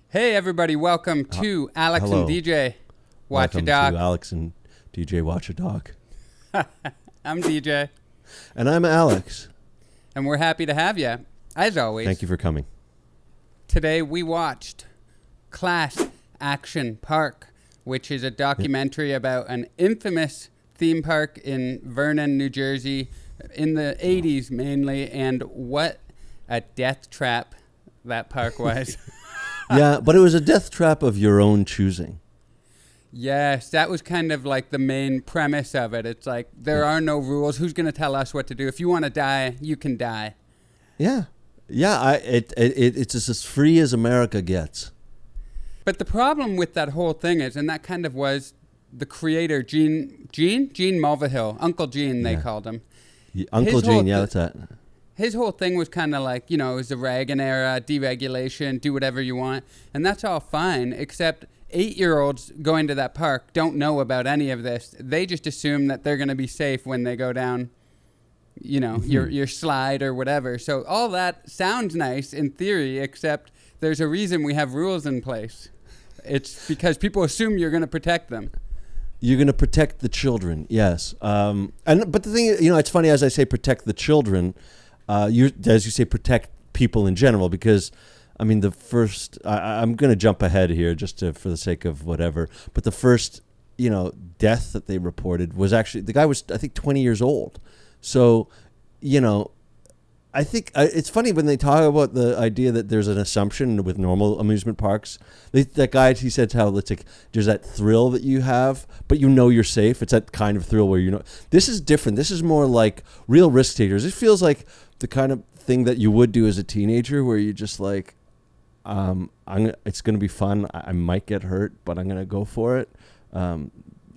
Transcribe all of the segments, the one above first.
Hey everybody, welcome to Alex hello. and DJ Watch Welcome a Dog. to Alex and DJ Watch a Dog. I'm DJ, And I'm Alex. and we're happy to have you, as always. Thank you for coming. Today we watched Class Action Park, which is a documentary about an infamous theme park in Vernon, New Jersey, in the 80s mainly, and what a death trap that park was. Yeah, but it was a death trap of your own choosing. Yes, that was kind of like the main premise of it. It's like, there are no rules. Who's going to tell us what to do? If you want to die, you can die. Yeah. Yeah, it's as free as America gets. But the problem with that whole thing is, and that kind of was the creator, Gene Mulvihill, Uncle Gene, they called him. Uncle Gene, yeah, that's that. His whole thing was kind of like, it was the Reagan era, deregulation, do whatever you want. And that's all fine, except 8-year-olds going to that park don't know about any of this. They just assume that they're going to be safe when they go down, your slide or whatever. So all that sounds nice in theory, except there's a reason we have rules in place. It's because people assume you're going to protect them. You're going to protect the children, yes. But the thing, it's funny as I say protect the children, as you say protect people in general, because the first, I'm going to jump ahead here just for the sake of whatever, but the first, death that they reported was actually, the guy was, I think, 20 years old. So, I think it's funny when they talk about the idea that there's an assumption with normal amusement parks. That guy, he said how it's like there's that thrill that you have, but you're safe. It's that kind of thrill where this is different. This is more like real risk takers. It feels like the kind of thing that you would do as a teenager, where you just like, it's going to be fun. I might get hurt, but I'm going to go for it. So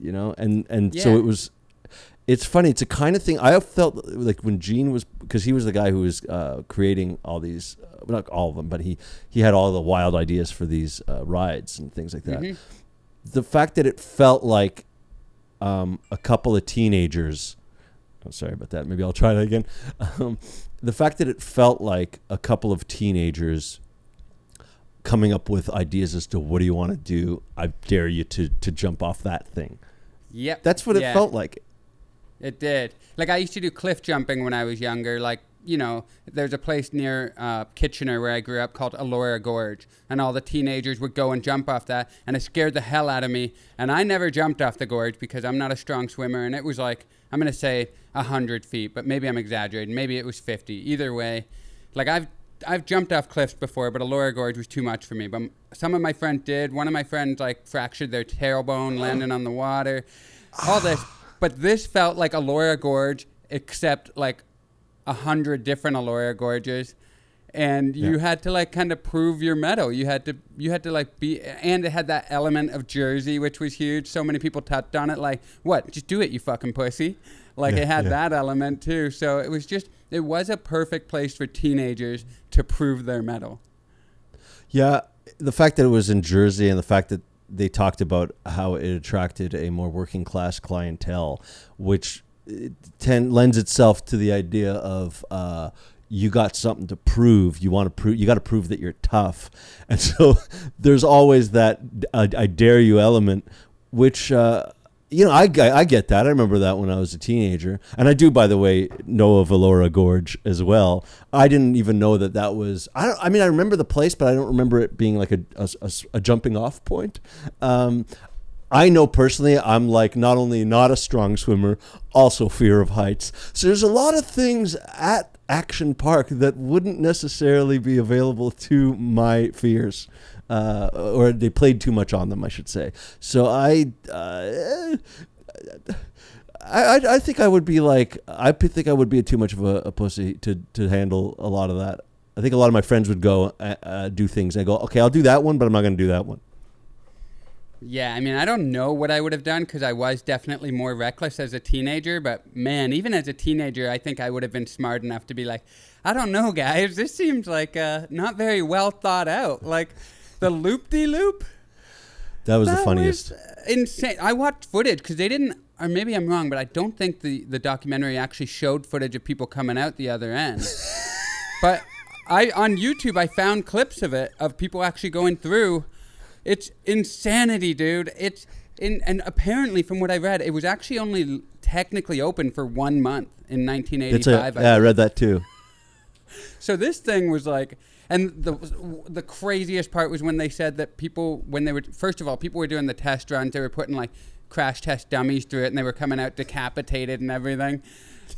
it was. It's funny. It's a kind of thing I felt like when Gene was, because he was the guy who was creating all these, not all of them, but he had all the wild ideas for these rides and things like that. Mm-hmm. The fact that it felt like a couple of teenagers. Oh, sorry about that. Maybe I'll try that again. The fact that it felt like a couple of teenagers coming up with ideas as to what do you want to do? I dare you to jump off that thing. Yep. That's what it felt like. It did. Like, I used to do cliff jumping when I was younger. Like, there's a place near Kitchener where I grew up called Gorge, and all the teenagers would go and jump off that, and it scared the hell out of me. And I never jumped off the gorge because I'm not a strong swimmer, and it was like, I'm going to say 100 feet, but maybe I'm exaggerating. Maybe it was 50. Either way, like, I've jumped off cliffs before, but Gorge was too much for me. But some of my friends did. One of my friends, like, fractured their tailbone landing on the water. All this. But this felt like Gorge, except like 100 different Gorges. And you had to like kind of prove your mettle. You had to like be, and it had that element of Jersey, which was huge. So many people touched on it. Like, what? Just do it, you fucking pussy. Like it had that element too. So it was a perfect place for teenagers to prove their mettle. Yeah. The fact that it was in Jersey and the fact that they talked about how it attracted a more working class clientele, which lends itself to the idea of you got something to prove. You got to prove that you're tough, and so there's always that I dare you element, which I get that. I remember that when I was a teenager, and I do, by the way, know of Gorge as well. I didn't even know that was. I remember the place, but I don't remember it being like a jumping off point. I know personally, I'm like not only not a strong swimmer, also fear of heights. So there's a lot of things at Action Park that wouldn't necessarily be available to my fears. Or they played too much on them, I should say. So I think I would be like, I think I would be too much of a pussy to handle a lot of that. I think a lot of my friends would go do things and I go, okay, I'll do that one, but I'm not going to do that one. Yeah, I don't know what I would have done because I was definitely more reckless as a teenager. But man, even as a teenager, I think I would have been smart enough to be like, I don't know, guys. This seems like not very well thought out. Like the loop-de-loop. That was the funniest. Was insane. I watched footage because they didn't, or maybe I'm wrong, but I don't think the documentary actually showed footage of people coming out the other end. But on YouTube, I found clips of it, of people actually going through. It's insanity, dude. And apparently, from what I read, it was actually only technically open for 1 month in 1985. I read that too. So this thing was like, and the craziest part was when they said that people, first of all, people were doing the test runs. They were putting like crash test dummies through it, and they were coming out decapitated and everything.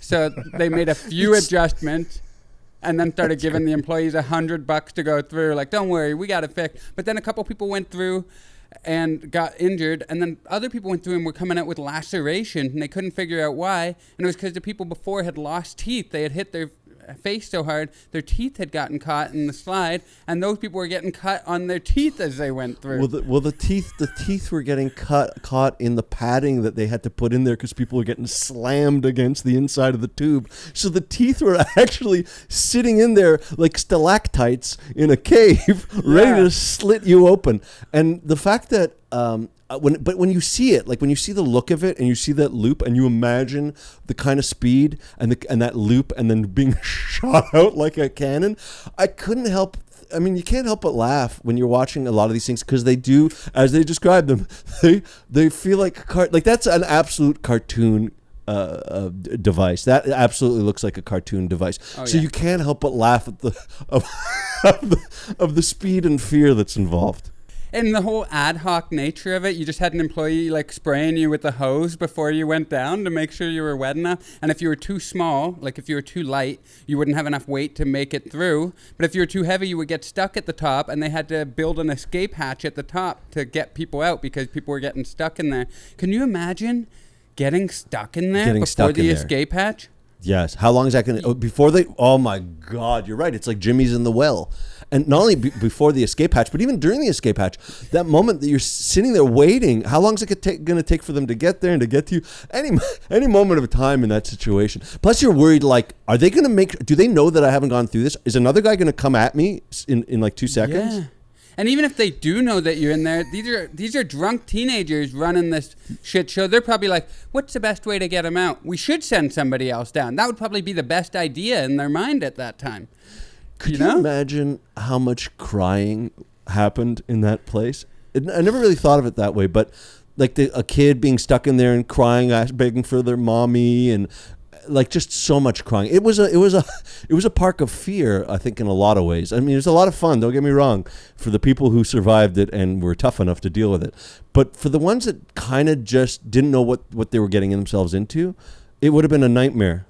So they made a few adjustments. And then started giving the employees $100 to go through. Like, don't worry, we got it fixed. But then a couple people went through and got injured. And then other people went through and were coming out with lacerations. And they couldn't figure out why. And it was because the people before had lost teeth. They had hit their face so hard, their teeth had gotten caught in the slide. And those people were getting cut on their teeth as they went through. The teeth were getting caught in the padding that they had to put in there because people were getting slammed against the inside of the tube. So the teeth were actually sitting in there like stalactites in a cave, ready to slit you open. And the fact that when you see it, like when you see the look of it and you see that loop and you imagine the kind of speed and that loop and then being shot out like a cannon, I couldn't help. I mean, you can't help but laugh when you're watching a lot of these things because they do, as they describe them, they feel like that's an absolute cartoon device. That absolutely looks like a cartoon device. So you can't help but laugh at of the speed and fear that's involved. And the whole ad hoc nature of it, you just had an employee like spraying you with a hose before you went down to make sure you were wet enough. And if you were too small, like if you were too light, you wouldn't have enough weight to make it through. But if you were too heavy, you would get stuck at the top, and they had to build an escape hatch at the top to get people out because people were getting stuck in there. Can you imagine getting stuck in there before the escape hatch? Yes. How long is that going to... Before they... Oh, my God. You're right. It's like Jimmy's in the well. And not only before the escape hatch, but even during the escape hatch, that moment that you're sitting there waiting, how long is it going to take for them to get there and to get to you? Any moment of time in that situation. Plus, you're worried, like, are they going to do they know that I haven't gone through this? Is another guy going to come at me in like 2 seconds? Yeah. And even if they do know that you're in there, these are drunk teenagers running this shit show. They're probably like, what's the best way to get them out? We should send somebody else down. That would probably be the best idea in their mind at that time. Could you imagine how much crying happened in that place? I never really thought of it that way, but like a kid being stuck in there and crying, begging for their mommy, and like just so much crying. It was a park of fear, I think, in a lot of ways. I mean, it was a lot of fun, don't get me wrong, for the people who survived it and were tough enough to deal with it. But for the ones that kind of just didn't know what they were getting themselves into, it would have been a nightmare.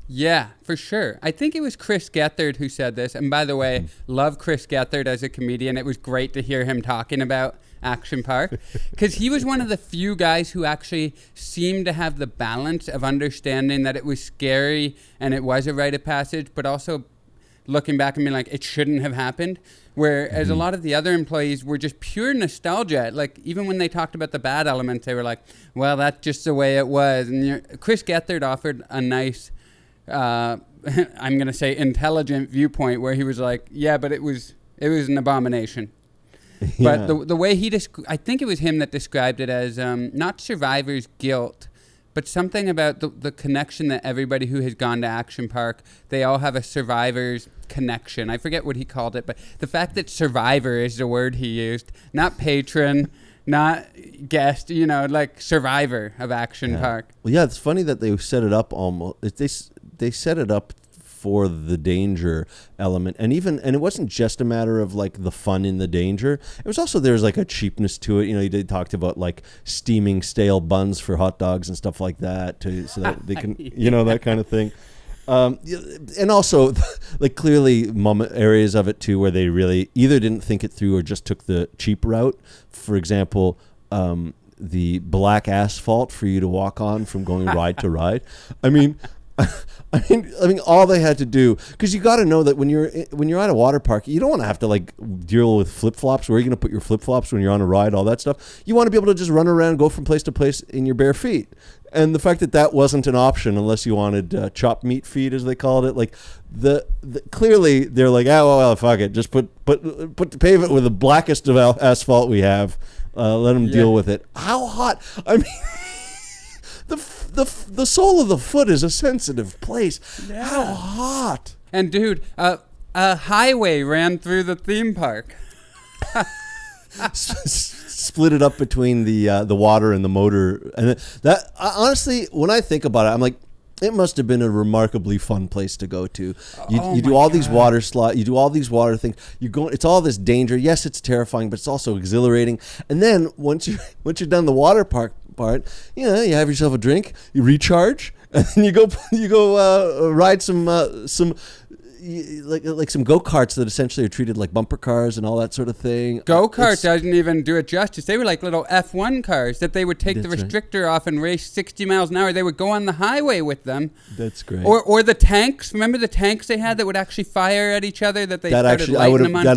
Yeah, for sure. I think it was Chris Gethard who said this. And by the way, love Chris Gethard as a comedian. It was great to hear him talking about Action Park because he was one of the few guys who actually seemed to have the balance of understanding that it was scary and it was a rite of passage, but also looking back and being like, it shouldn't have happened. Whereas a lot of the other employees were just pure nostalgia. Like, even when they talked about the bad elements, they were like, well, that's just the way it was. And Chris Gethard offered a nice... I'm going to say intelligent viewpoint where he was like, yeah, but it was an abomination. Yeah. But the way I think it was him that described it as not survivor's guilt, but something about the connection that everybody who has gone to Action Park, they all have a survivor's connection. I forget what he called it, but the fact that survivor is the word he used, not patron, not guest, like survivor of Action Park. Well, yeah, it's funny that they set it up almost. They set it up for the danger element, and it wasn't just a matter of like the fun in the danger. It was also, there was like a cheapness to it. They talked about like steaming stale buns for hot dogs and stuff like that so that they can, that kind of thing. And also, like, clearly areas of it too where they really either didn't think it through or just took the cheap route. For example, the black asphalt for you to walk on from going ride to ride. I mean, all they had to do, because you got to know that when you're at a water park, you don't want to have to like deal with flip flops. Where are you going to put your flip flops when you're on a ride? All that stuff. You want to be able to just run around, go from place to place in your bare feet. And the fact that wasn't an option unless you wanted chopped meat feet, as they called it, like clearly they're like, well, fuck it, just pave it with the blackest of asphalt we have. Let them deal with it. How hot? I mean. The sole of the foot is a sensitive place. Yeah. How hot. And dude, a highway ran through the theme park. Split it up between the water and the motor, and that honestly, when I think about it, I'm like, it must have been a remarkably fun place to go to. You do all these water slide, you do all these water things. You go, it's all this danger. Yes, it's terrifying, but it's also exhilarating. And then once you're done the water park part, you have yourself a drink, you recharge, and then you go ride some like some go-karts that essentially are treated like bumper cars and all that sort of thing. Go-kart doesn't even do it justice. They were like little F1 cars that they would take the restrictor off and race 60 miles an hour. They would go on the highway with them. That's great. Or the tanks. Remember the tanks they had that would actually fire at each other? That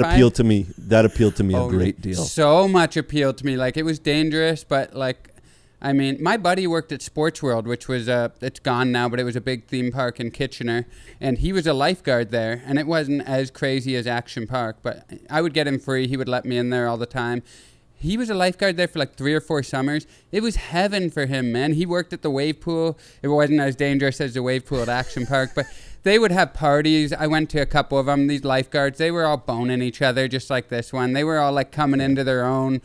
appealed to me. That appealed to me a great deal. So much appealed to me. Like, it was dangerous, but like, I mean, my buddy worked at Sports World, which was it's gone now, but it was a big theme park in Kitchener, and he was a lifeguard there, and it wasn't as crazy as Action Park, but I would get him free. He would let me in there all the time. He was a lifeguard there for like 3 or 4 summers. It was heaven for him, man. He worked at the wave pool. It wasn't as dangerous as the wave pool at Action Park, but they would have parties. I went to a couple of them. These lifeguards, they were all boning each other just like this one. They were all like coming into their own,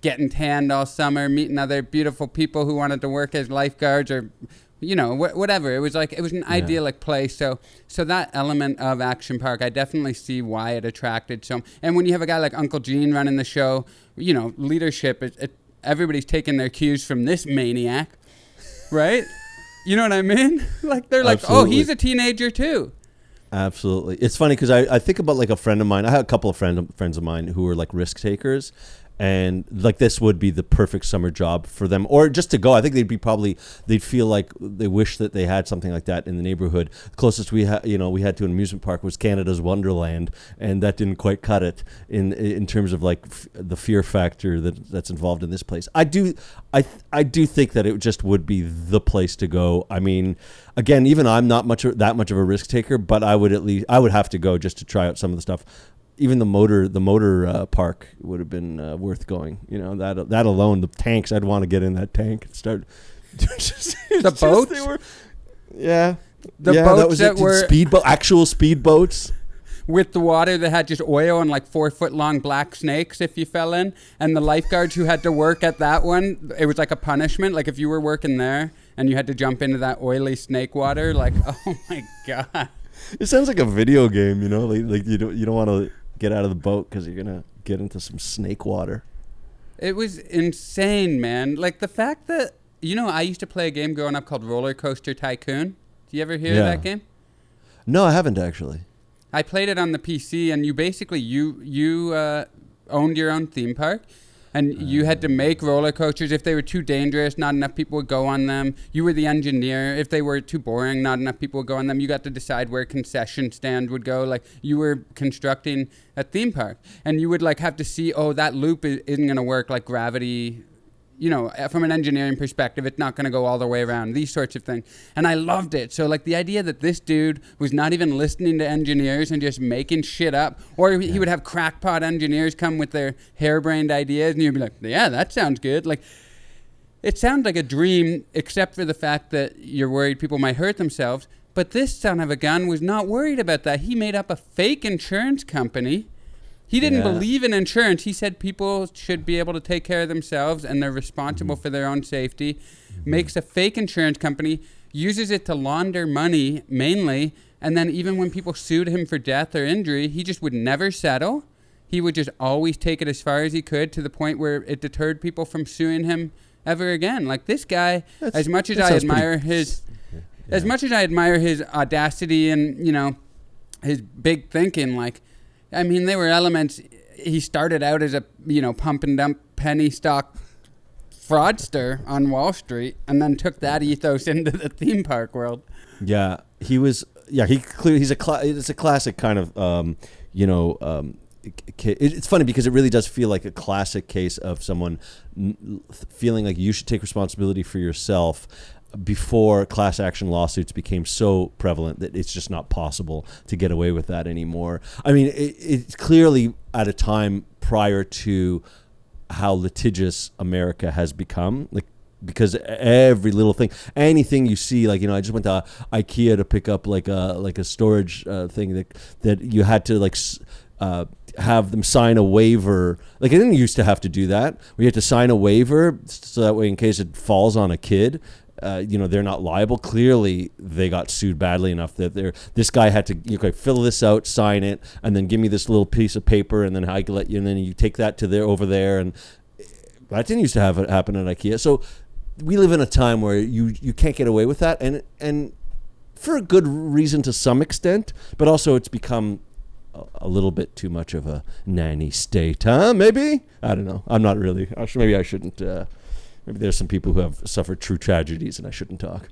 getting tanned all summer, meeting other beautiful people who wanted to work as lifeguards or, whatever. It was an idyllic place. So that element of Action Park, I definitely see why it attracted some. And when you have a guy like Uncle Gene running the show, leadership, everybody's taking their cues from this maniac, right? You know what I mean? Like, they're like, Absolutely. Oh, he's a teenager too. Absolutely. It's funny because I think about like a friend of mine. I had a couple of friends of mine who were like risk takers. And like this would be the perfect summer job for them, or just to go. I think they'd feel like they wish that they had something like that in the neighborhood. The closest we had to an amusement park was Canada's Wonderland, and that didn't quite cut it in terms of like the fear factor that's involved in this place. I do think that it just would be the place to go. I mean, again, even I'm not that much of a risk taker, but I would have to go just to try out some of the stuff. Even the motor park would have been worth going. That alone, the tanks. I'd want to get in that tank and start. The boats. Boats that were actual speedboats with the water that had just oil and like 4-foot-long black snakes if you fell in, and the lifeguards who had to work at that one, it was like a punishment. Like if you were working there and you had to jump into that oily snake water, like, oh my God. It sounds like a video game, like you don't want to get out of the boat because you're gonna get into some snake water. It was insane, man. Like the fact that I used to play a game growing up called Roller Coaster Tycoon. Do you ever hear of that game? No, I haven't actually. I played it on the PC, and you basically you owned your own theme park. And you had to make roller coasters. If they were too dangerous, not enough people would go on them. You were the engineer. If they were too boring, not enough people would go on them. You got to decide where concession stand would go. Like, you were constructing a theme park. And you would, like, have to see, that loop isn't going to work like gravity. From an engineering perspective, it's not going to go all the way around, these sorts of things. And I loved it. So, like, the idea that this dude was not even listening to engineers and just making shit up, or he would have crackpot engineers come with their harebrained ideas, and you'd be like, yeah, that sounds good. Like, it sounds like a dream, except for the fact that you're worried people might hurt themselves. But this son of a gun was not worried about that. He made up a fake insurance company. He didn't believe in insurance. He said people should be able to take care of themselves and they're responsible for their own safety. Makes a fake insurance company, uses it to launder money mainly, and then even when people sued him for death or injury, he just would never settle. He would just always take it as far as he could, to the point where it deterred people from suing him ever again. Like, this guy, as much as I admire his audacity and, his big thinking, like, I mean, there were elements. He started out as a, pump and dump penny stock fraudster on Wall Street, and then took that ethos into the theme park world. Yeah, he was. Yeah, it's a classic kind of, it's funny because it really does feel like a classic case of someone feeling like you should take responsibility for yourself, before class action lawsuits became so prevalent that it's just not possible to get away with that anymore. I mean, it's clearly at a time prior to how litigious America has become. Like, because every little thing, anything you see, like, I just went to IKEA to pick up like a storage thing that you had to have them sign a waiver. Like, I didn't used to have to do that. We had to sign a waiver so that way in case it falls on a kid, they're not liable. Clearly, they got sued badly enough that this guy had to fill this out, sign it, and then give me this little piece of paper, and then I can let you, and then you take that to over there, and that didn't used to have it happen at IKEA. So we live in a time where you can't get away with that, and for a good reason to some extent, but also it's become a little bit too much of a nanny state, huh? Maybe? I don't know. I'm not really. Maybe I shouldn't. Maybe there's some people who have suffered true tragedies and I shouldn't talk.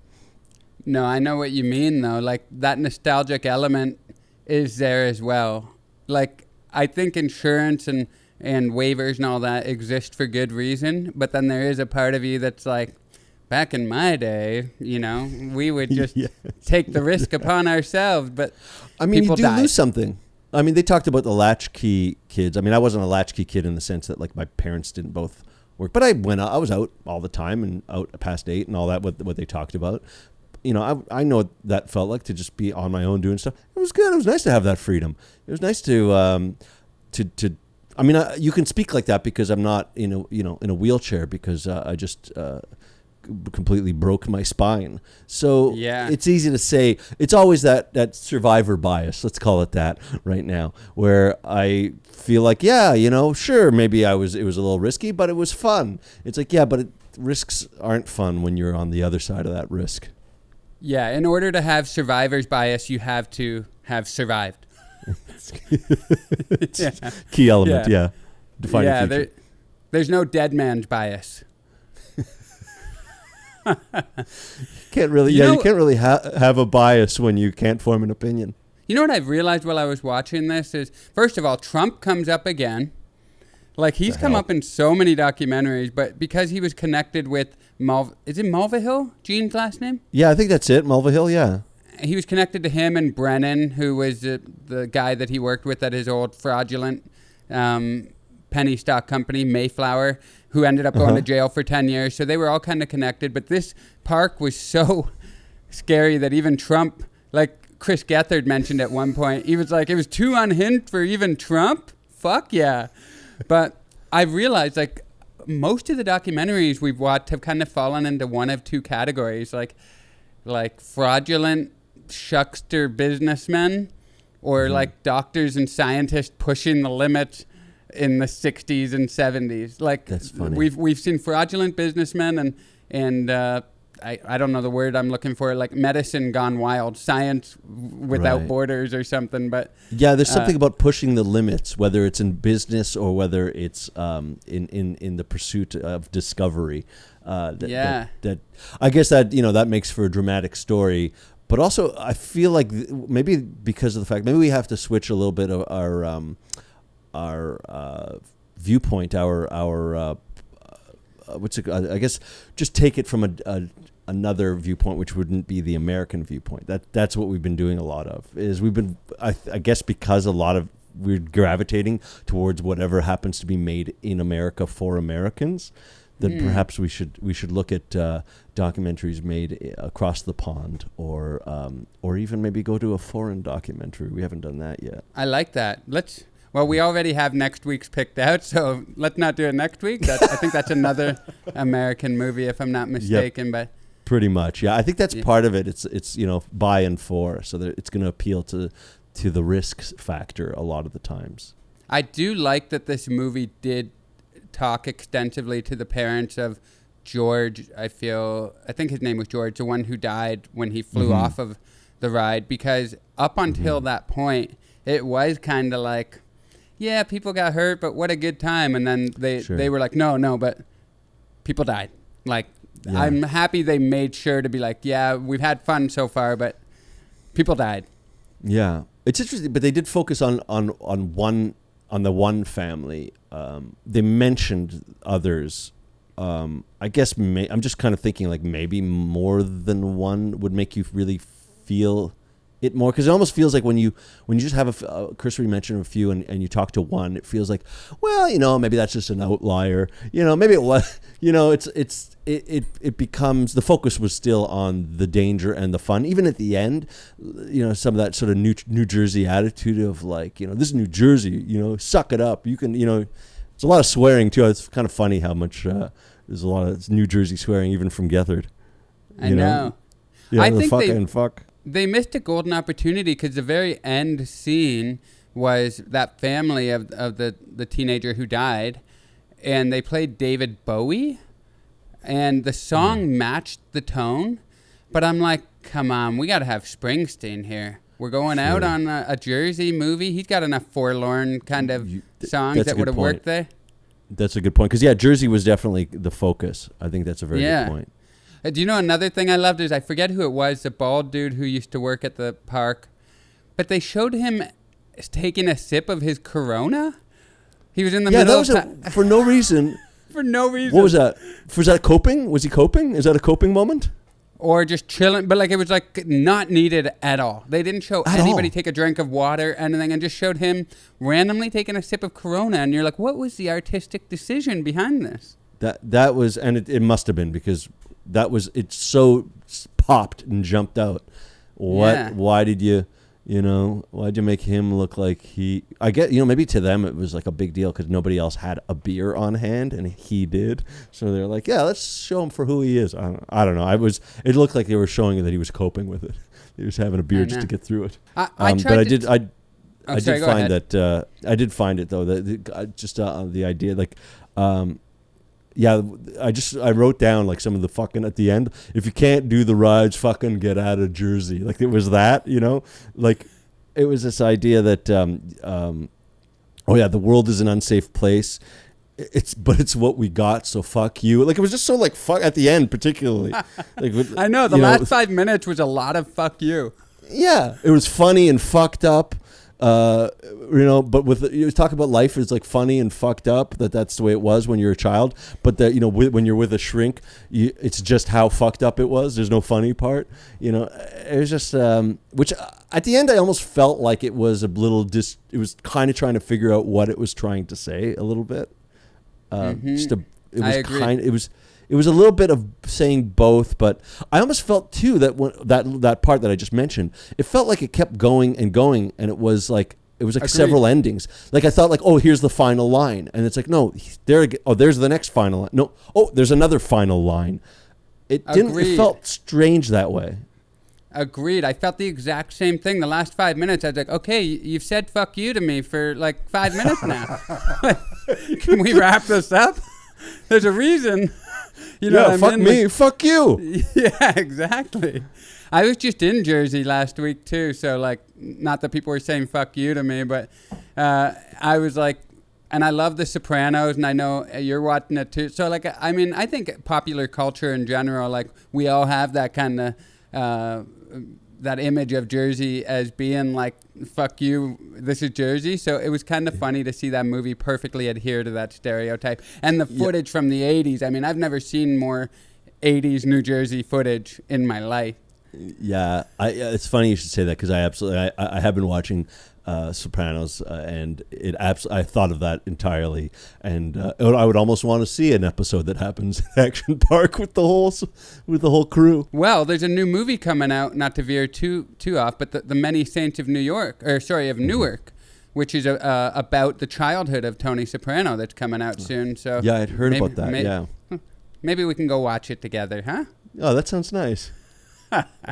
No, I know what you mean, though. Like, that nostalgic element is there as well. Like, I think insurance and waivers and all that exist for good reason, but then there is a part of you that's like, back in my day, we would just take the risk upon ourselves, but I mean, people you do died. lose something. I mean, they talked about the latchkey kids. I mean, I wasn't a latchkey kid in the sense that, like, my parents didn't both work, but I was out all the time and out past 8 and all that, what they talked about. I know what that felt like, to just be on my own doing stuff. It was good. It was nice to have that freedom. It was nice to I mean, you can speak like that because I'm not in a wheelchair because I just completely broke my spine. So it's easy to say. It's always that survivor bias, let's call it that right now, where I feel like, sure, maybe it was a little risky, but it was fun. It's like, but risks aren't fun when you're on the other side of that risk. Yeah, in order to have survivor's bias, you have to have survived. It's key element, Define a future. There's no dead man's bias. Can't really, you can't really have a bias when you can't form an opinion. You know what I've realized while I was watching this is, first of all, Trump comes up again. Like, he's come up in so many documentaries, but because he was connected with is it Mulvihill, Gene's last name? Yeah, I think that's it, Mulvihill, yeah. He was connected to him and Brennan, who was the guy that he worked with at his old fraudulent penny stock company, Mayflower, who ended up going to jail for 10 years. So they were all kind of connected. But this park was so scary that even Trump, like Chris Gethard mentioned at one point, he was like, it was too unhinged for even Trump? Fuck yeah. But I've realized, like, most of the documentaries we've watched have kind of fallen into one of two categories, like fraudulent shuckster businessmen, or like doctors and scientists pushing the limits in the 60s and 70s. Like, that's funny. We've seen fraudulent businessmen and I don't know the word I'm looking for, like medicine gone wild, science without borders or something. But there's something about pushing the limits, whether it's in business or whether it's in the pursuit of discovery. That I guess that makes for a dramatic story. But also, I feel like maybe because of the fact, maybe we have to switch a little bit of our viewpoint, our I guess just take it from another viewpoint, which wouldn't be the American viewpoint. That's what we've been doing a lot of. Is we've been, I guess, because a lot of we're gravitating towards whatever happens to be made in America for Americans. That perhaps we should look at documentaries made across the pond, or even maybe go to a foreign documentary. We haven't done that yet. I like that. Well, we already have next week's picked out, so let's not do it next week. I think that's another American movie, if I'm not mistaken. But pretty much, yeah. I think that's part of it. It's by and for, so that it's going to appeal to the risk factor a lot of the times. I do like that this movie did talk extensively to the parents of George. I think his name was George, the one who died when he flew off of the ride, because up until that point, it was kind of like, yeah, people got hurt, but what a good time. And then they were like, no, but people died. Like, I'm happy they made sure to be like, yeah, we've had fun so far, but people died. Yeah. It's interesting, but they did focus on the one family. They mentioned others. I guess I'm just kind of thinking like maybe more than one would make you really feel it more, because it almost feels like when you just have Chris mentioned a few and you talk to one, it feels like, well, maybe that's just an outlier, maybe it was, it becomes, the focus was still on the danger and the fun, even at the end, some of that sort of New Jersey attitude of like, this is New Jersey, suck it up, you can, it's a lot of swearing too. It's kind of funny how much there's a lot of New Jersey swearing even from Gethard. I know. Yeah, I the think fuck and fuck. They missed a golden opportunity, because the very end scene was that family of the teenager who died, and they played David Bowie, and the song matched the tone. But I'm like, come on, we got to have Springsteen here. We're going out on a Jersey movie. He's got enough forlorn kind of songs that would have worked there. That's a good point. Because, Jersey was definitely the focus. I think that's a very good point. Do you know another thing I loved is, I forget who it was, the bald dude who used to work at the park, but they showed him taking a sip of his Corona. He was in the middle of for no reason. For no reason. What was that? Was that coping? Was he coping? Is that a coping moment? Or just chilling, but like it was like not needed at all. They didn't show anybody take a drink of water, anything, and just showed him randomly taking a sip of Corona, and you're like, what was the artistic decision behind this? That was, and it must have been, because it so popped and jumped out. Why did you make him look like I get, maybe to them it was like a big deal because nobody else had a beer on hand and he did. So they're like, yeah, let's show him for who he is. I don't know. It looked like they were showing that he was coping with it. He was having a beer just to get through it. I did find it though, that just the idea, like, I wrote down like some of the fucking at the end. If you can't do the rides, fucking get out of Jersey. Like it was that, like it was this idea that, the world is an unsafe place. It's what we got. So fuck you. Like it was just so like fuck at the end, particularly. Like I know the last 5 minutes was a lot of fuck you. Yeah, it was funny and fucked up. But you talk about life is like funny and fucked up. That's the way it was when you're a child. But that when you're with a shrink, it's just how fucked up it was. There's no funny part. It was just which at the end I almost felt like it was a little it was kind of trying to figure out what it was trying to say a little bit. I agree. It was a little bit of saying both, but I almost felt too that that part that I just mentioned, it felt like it kept going and going, and it was like several endings. Like I thought, like, oh, here's the final line, and it's like, no, there's the next final line. No, there's another final line. It didn't. It felt strange that way. Agreed. I felt the exact same thing. The last 5 minutes, I was like, okay, you've said fuck you to me for like 5 minutes now. Can we wrap this up? There's a reason. Fuck me, fuck you. Yeah, exactly. I was just in Jersey last week too, so like, not that people were saying fuck you to me, but I was like, and I love The Sopranos, and I know you're watching it too. So like, I mean, I think popular culture in general, like we all have that kind of that image of Jersey as being like, fuck you, this is Jersey. So it was kind of funny to see that movie perfectly adhere to that stereotype. And the footage from the 80s, I mean, I've never seen more 80s New Jersey footage in my life. Yeah, it's funny you should say that, because I have been watching Sopranos, and I thought of that entirely, and I would almost want to see an episode that happens in Action Park with the whole crew. Well, there's a new movie coming out, not to veer too off, but the Many Saints of Newark, which is about the childhood of Tony Soprano, that's coming out soon. So yeah, I'd heard about that. Yeah, maybe we can go watch it together, huh? Oh, that sounds nice.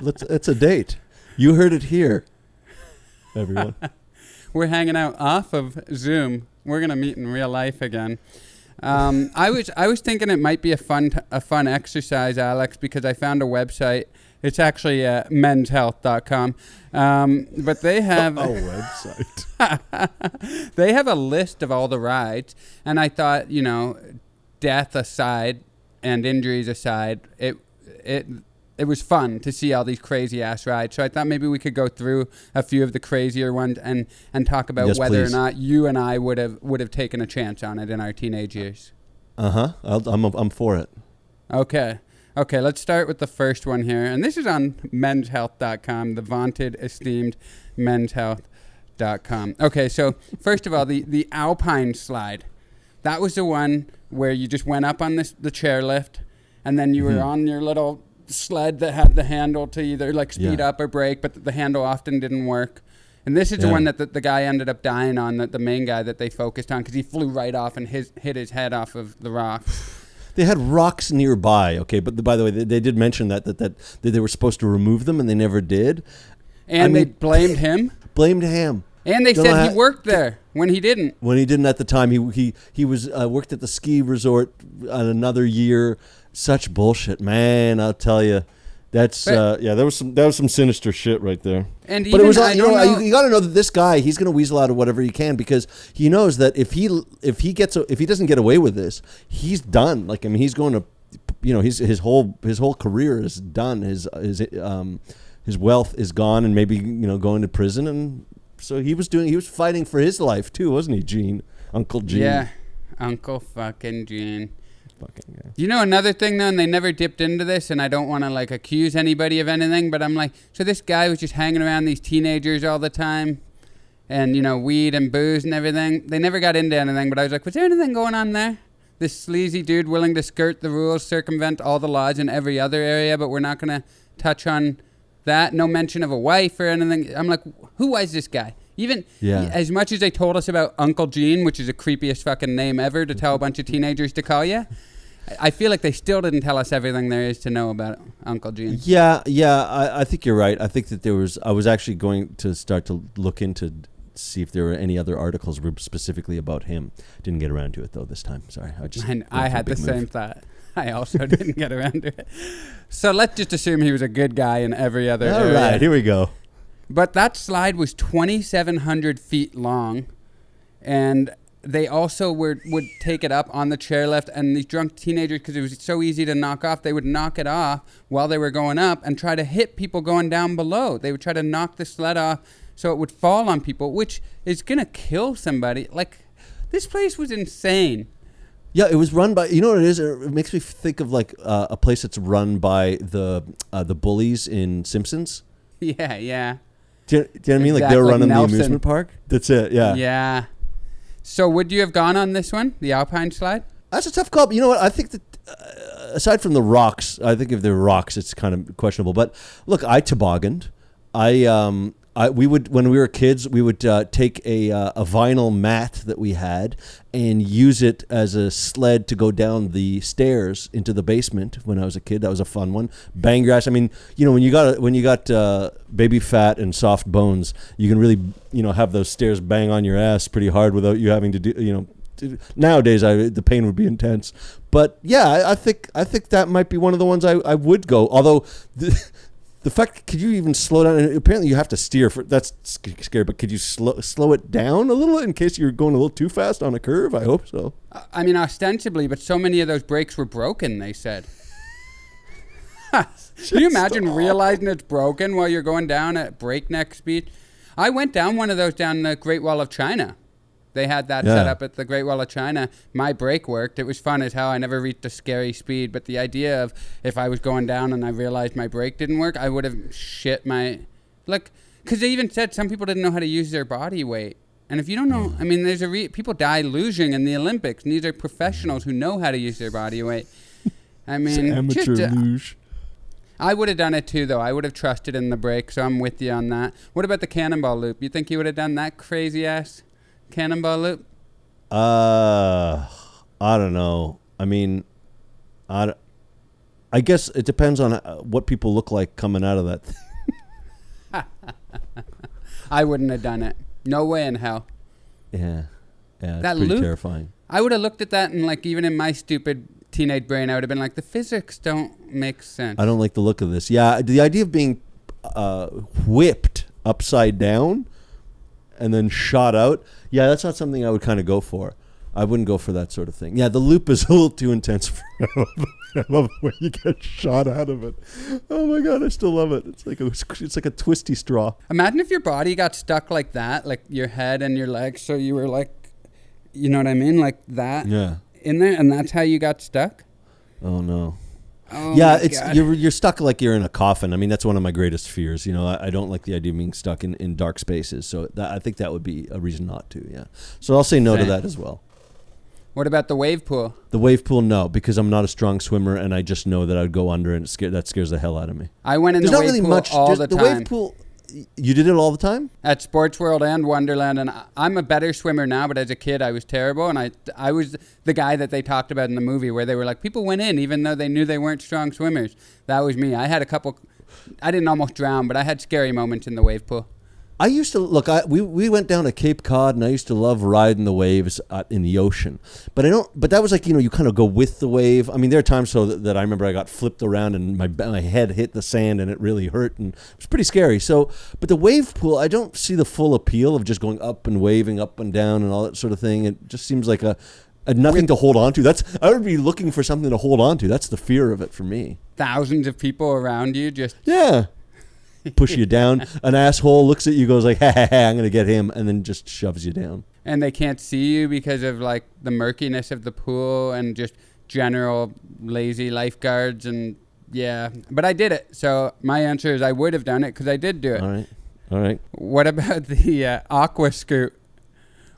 It's a date. You heard it here, everyone. We're hanging out off of Zoom. We're gonna meet in real life again. I was thinking it might be a fun exercise, Alex, because I found a website. It's actually menshealth.com, but they have a website. They have a list of all the rides, and I thought, death aside and injuries aside, it was fun to see all these crazy ass rides. So I thought maybe we could go through a few of the crazier ones and talk about whether please. Or not you and I would have taken a chance on it in our teenage years. I'm for it. Okay. Okay, let's start with the first one here. And this is on menshealth.com, the vaunted, esteemed menshealth.com. Okay, so first of all, the Alpine slide. That was the one where you just went up on the chairlift, and then you were on your little sled that had the handle to either like speed up or brake, but the handle often didn't work. And this is the one that the guy ended up dying on, the main guy that they focused on, because he flew right off and hit his head off of the rock. They had rocks nearby, okay, but by the way, they did mention that they were supposed to remove them, and they never did. And they blamed him. Blamed him. And they said he worked there when he didn't. When he didn't at the time, he was worked at the ski resort another year. Such bullshit, man! I'll tell you. That's there was some sinister shit right there. And but it was you got to know that this guy, he's going to weasel out of whatever he can, because he knows that if he doesn't get away with this, he's done. Like, I mean, he's going to, his whole career is done. His wealth is gone, and maybe going to prison. And so he was fighting for his life too, wasn't he, Gene? Uncle Gene. Yeah, Uncle fucking Gene. You know another thing though, and they never dipped into this, and I don't want to like accuse anybody of anything, but I'm like, so this guy was just hanging around these teenagers all the time, and weed and booze and everything. They never got into anything, but I was like, was there anything going on there? This sleazy dude willing to skirt the rules, circumvent all the laws in every other area, but we're not gonna touch on that. No mention of a wife or anything. I'm like, who was this guy? Even as much as they told us about Uncle Gene, which is the creepiest fucking name ever to tell a bunch of teenagers to call you, I feel like they still didn't tell us everything there is to know about Uncle Gene. Yeah, I think you're right. I think that I was actually going to start to look into see if there were any other articles specifically about him. Didn't get around to it though this time. Sorry, I had the same thought. I also didn't get around to it. So let's just assume he was a good guy in every other area. All right, here we go. But that slide was 2,700 feet long, and they also would take it up on the chairlift, and these drunk teenagers, because it was so easy to knock off, they would knock it off while they were going up and try to hit people going down below. They would try to knock the sled off so it would fall on people, which is going to kill somebody. Like, this place was insane. Yeah, it was run by, you know what it is? It makes me think of like a place that's run by the bullies in Simpsons. Yeah. Do you know what I mean? Like they're running the amusement park. That's it. Yeah. Yeah. So would you have gone on this one, the Alpine slide? That's a tough call. You know what? I think that aside from the rocks, I think if they're rocks, it's kind of questionable. But look, I tobogganed. We would, when we were kids, we would take a vinyl mat that we had and use it as a sled to go down the stairs into the basement. When I was a kid, that was a fun one. Bang grass. I mean, when you got baby fat and soft bones, you can really have those stairs bang on your ass pretty hard without you having to do Nowadays, the pain would be intense. But yeah, I think that might be one of the ones I would go. Although. The fact, could you even slow down? And apparently you have to steer for, that's scary, but could you slow it down a little in case you're going a little too fast on a curve? I hope so. I mean, ostensibly, but so many of those brakes were broken, they said. Can you imagine realizing it's broken while you're going down at breakneck speed? I went down one of those down the Great Wall of China. They had that set up at the Great Wall of China. My brake worked. It was fun as hell. I never reached a scary speed. But the idea of if I was going down and I realized my brake didn't work, I would have shit my... Like, because they even said some people didn't know how to use their body weight. And if you don't know... I mean, there's people die luging in the Olympics. And these are professionals who know how to use their body weight. I mean... Amateur luge. I would have done it too, though. I would have trusted in the brake, so I'm with you on that. What about the cannonball loop? You think you would have done that crazy-ass... cannonball loop? I don't know. I mean, I guess it depends on what people look like coming out of that thing. I wouldn't have done it. No way in hell. Yeah. Yeah, that it's pretty loop, terrifying. I would have looked at that and like even in my stupid teenage brain, I would have been like, the physics don't make sense. I don't like the look of this. Yeah, the idea of being whipped upside down and then shot out. Yeah, that's not something I would kind of go for. I wouldn't go for that sort of thing. Yeah, the loop is a little too intense for me. I love it when you get shot out of it. Oh my God, I still love it. It's like a twisty straw. Imagine if your body got stuck like that, like your head and your legs, so you were like, you know what I mean? Like that in there, and that's how you got stuck? Oh no. Oh Yeah, my it's God. you're stuck like you're in a coffin. I mean, that's one of my greatest fears. You know, I don't like the idea of being stuck in dark spaces. So I think that would be a reason not to. Yeah. So I'll say no to Same. that as well. What about the wave pool? The wave pool, no, because I'm not a strong swimmer, and I just know that I'd go under, and that scares the hell out of me. I went in There's the not wave really pool much. all the The time. wave pool, you did it all the time? At Sports World and Wonderland, and I'm a better swimmer now, but as a kid I was terrible, and I was the guy that they talked about in the movie where they were like, people went in even though they knew they weren't strong swimmers. That was me. I had a couple, I didn't almost drown, but I had scary moments in the wave pool. I used to look. We went down to Cape Cod, and I used to love riding the waves in the ocean. But I don't. But that was like, you kind of go with the wave. I mean, there are times that I remember I got flipped around and my head hit the sand and it really hurt, and it was pretty scary. So, but the wave pool, I don't see the full appeal of just going up and waving up and down and all that sort of thing. It just seems like a nothing to hold on to. I would be looking for something to hold on to. That's the fear of it for me. Thousands of people around you just... Yeah. Push you down. An asshole looks at you, goes like, ha, ha, ha, I'm going to get him, and then just shoves you down. And they can't see you because of like the murkiness of the pool and just general lazy lifeguards. And yeah, but I did it. So my answer is I would have done it because I did do it. All right. What about the aqua scoot?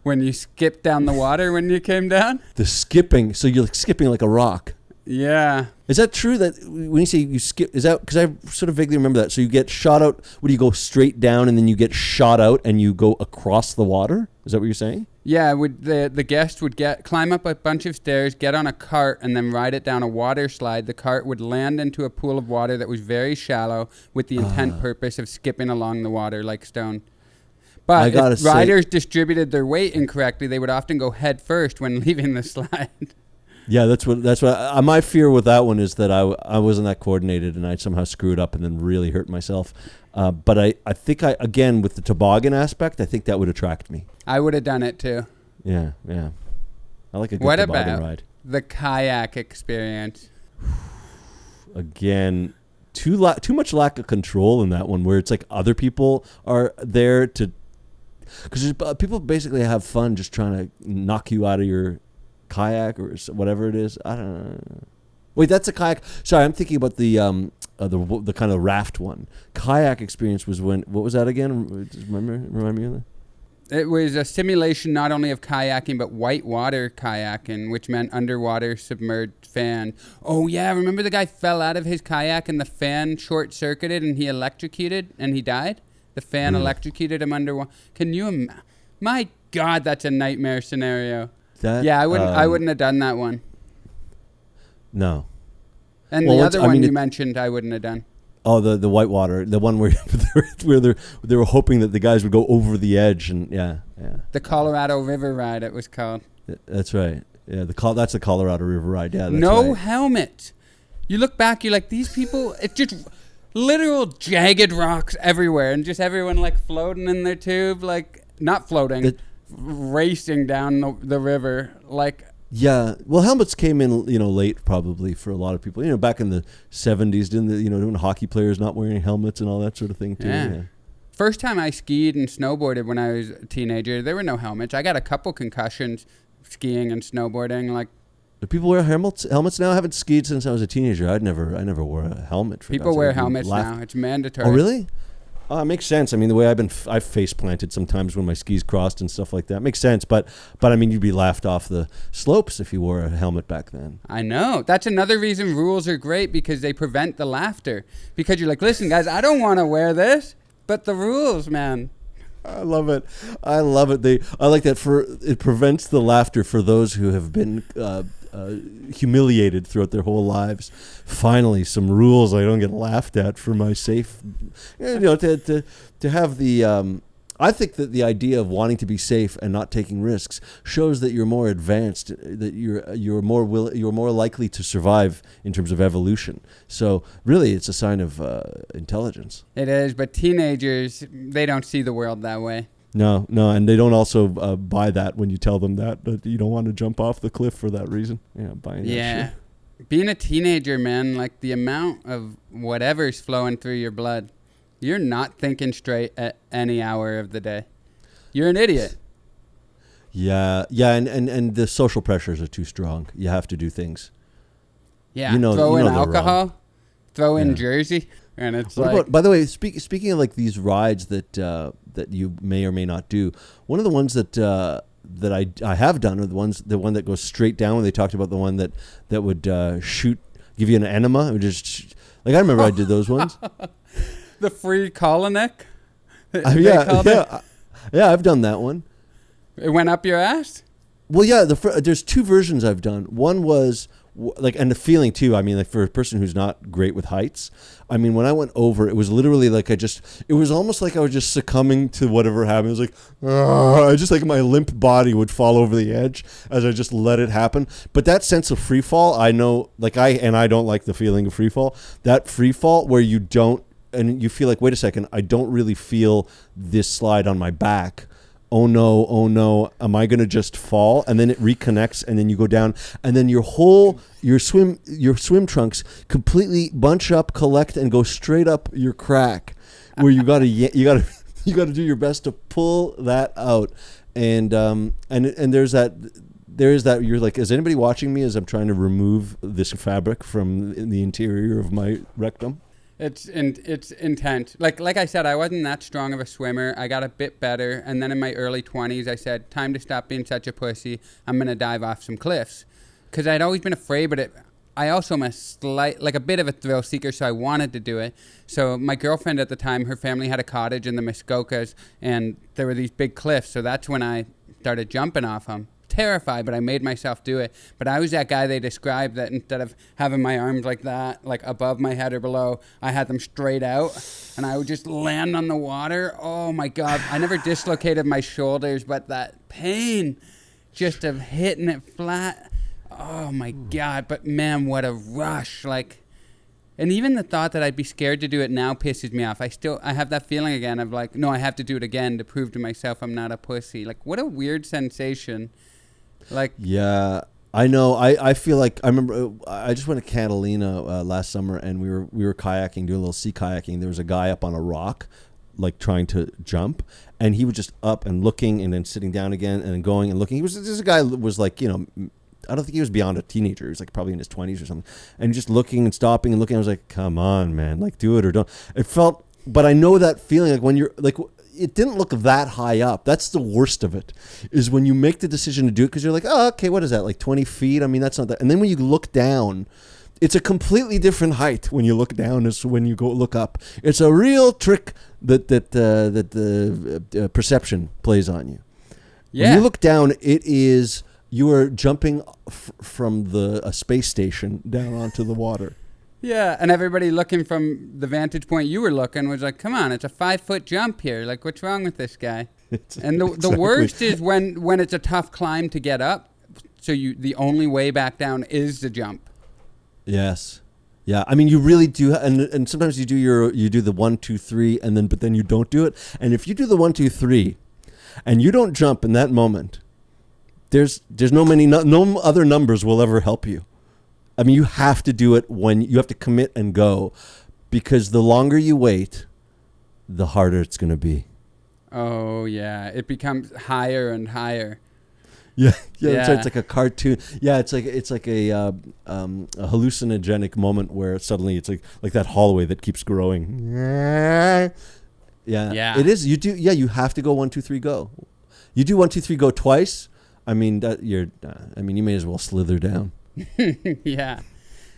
When you skipped down the water when you came down? The skipping. So you're like skipping like a rock. Yeah. Is that true that when you say you skip, is that, because I sort of vaguely remember that. So you get shot out, would you go straight down and then you get shot out and you go across the water? Is that what you're saying? Yeah, the guest would climb up a bunch of stairs, get on a cart, and then ride it down a water slide. The cart would land into a pool of water that was very shallow with the intent purpose of skipping along the water like stone. But if riders distributed their weight incorrectly, they would often go head first when leaving the slide. Yeah, that's what my fear with that one is that I wasn't that coordinated and I'd somehow screw it up and then really hurt myself. But I think again, with the toboggan aspect, I think that would attract me. I would have done it too. Yeah. I like a good toboggan ride. The kayak experience? Again, too much lack of control in that one, where it's like other people are there to, because people basically have fun just trying to knock you out of your kayak or whatever it is. I don't know. Wait, that's a kayak. Sorry, I'm thinking about the kind of raft one. Kayak experience was when, what was that again? Remind me of that. It was a simulation not only of kayaking, but whitewater kayaking, which meant underwater submerged fan. Oh, yeah. Remember the guy fell out of his kayak and the fan short-circuited and he electrocuted and he died? The fan electrocuted him underwater. Can you my God, that's a nightmare scenario. I wouldn't have done that one. No. And the other one you mentioned, I wouldn't have done. Oh, the whitewater, the one where they were hoping that the guys would go over the edge, and yeah. The Colorado River ride, it was called. That's right. Yeah, that's the Colorado River ride. Yeah, that's no right. helmet. You look back, you're like, these people. It's just literal jagged rocks everywhere, and just everyone like floating in their tube, like not floating, racing down the river, like. Yeah, well, helmets came in, late probably for a lot of people. Back in the 70s, didn't hockey players not wearing helmets and all that sort of thing too. Yeah. First time I skied and snowboarded when I was a teenager, there were no helmets. I got a couple concussions skiing and snowboarding. Like, do people wear helmets now? I haven't skied since I was a teenager. I never wore a helmet. People wear helmets now. It's mandatory. Oh, really? Oh, it makes sense. I mean, the way I've face planted sometimes when my skis crossed and stuff like that. It makes sense. But I mean, you'd be laughed off the slopes if you wore a helmet back then. I know. That's another reason rules are great, because they prevent the laughter. Because you're like, listen, guys, I don't want to wear this, but the rules, man. I love it. I like that. It prevents the laughter for those who have been humiliated throughout their whole lives. Finally, some rules I don't get laughed at for my safe. To have the. I think that the idea of wanting to be safe and not taking risks shows that you're more advanced, that you're more likely to survive in terms of evolution. So really, it's a sign of intelligence. It is, but teenagers, they don't see the world that way. No, and they don't also buy that when you tell them that you don't want to jump off the cliff for that reason. Yeah, buying that shit. Being a teenager, man, like the amount of whatever's flowing through your blood, you're not thinking straight at any hour of the day. You're an idiot. Yeah, and the social pressures are too strong. You have to do things. Yeah. You know, throw you in know the run. alcohol, throw in Yeah. Jersey, and it's What like. about, by the way, speaking of like these rides that that you may or may not do, one of the ones that I have done are the one that goes straight down. When they talked about the one that would give you an enema, it would just like I remember I did those ones. The free colonic. Yeah, I've done that one. It went up your ass. Well, yeah, there's two versions I've done. One was like, and the feeling too. I mean, like for a person who's not great with heights, I mean, when I went over, it was literally like it was almost like I was just succumbing to whatever happened. It was like, I just like my limp body would fall over the edge as I just let it happen. But that sense of free fall, I know, like I don't like the feeling of free fall. That free fall where you don't, and you feel like, wait a second, I don't really feel this slide on my back. Oh no, am I going to just fall? And then it reconnects and then you go down and then your swim trunks completely bunch up, collect and go straight up your crack where you got to do your best to pull that out. And there is that you're like, is anybody watching me as I'm trying to remove this fabric from the interior of my rectum? It's intense. Like I said, I wasn't that strong of a swimmer. I got a bit better, and then in my early 20s, I said, "Time to stop being such a pussy. I'm gonna dive off some cliffs," because I'd always been afraid, but I also am a bit of a thrill seeker, so I wanted to do it. So my girlfriend at the time, her family had a cottage in the Muskokas, and there were these big cliffs. So that's when I started jumping off them. Terrified, but I made myself do it. But I was that guy they described that instead of having my arms like that, like above my head or below, I had them straight out and I would just land on the water. Oh my God. I never dislocated my shoulders, but that pain just of hitting it flat. Oh my God. But man, what a rush. And even the thought that I'd be scared to do it now pisses me off. I have that feeling again of like, no, I have to do it again to prove to myself I'm not a pussy. Like, what a weird sensation. Like, yeah, I know. I feel like I remember I just went to Catalina last summer and we were kayaking, doing a little sea kayaking. There was a guy up on a rock, like trying to jump, and he was just up and looking and then sitting down again and then going and looking. This guy was like, I don't think he was beyond a teenager. He was like probably in his 20s or something, and just looking and stopping and looking. I was like, come on, man, like do it or don't. It felt, but I know that feeling like when you're like. It didn't look that high up. That's the worst of it, is when you make the decision to do it because you're like, oh, okay, what is that, like 20 feet? I mean, that's not that. And then when you look down, it's a completely different height when you look down as when you go look up. It's a real trick that the perception plays on you. Yeah. When you look down, you are jumping from a space station down onto the water. Yeah, and everybody looking from the vantage point you were looking was like, come on, it's a 5-foot jump here. Like, what's wrong with this guy? And the worst is when it's a tough climb to get up, so the only way back down is the jump. Yes. Yeah, I mean, you really do, and sometimes you do the 1, 2, 3, but then you don't do it. And if you do the 1, 2, 3, and you don't jump in that moment, there's no other numbers will ever help you. I mean, you have to do it when you have to commit and go, because the longer you wait, the harder it's going to be. Oh yeah, it becomes higher and higher. Yeah. It's like a cartoon. Yeah, it's like a hallucinogenic moment where suddenly it's like that hallway that keeps growing. Yeah. It is. You do. Yeah, you have to go 1, 2, 3, go. You do 1, 2, 3, go twice. I mean you may as well slither down. Yeah.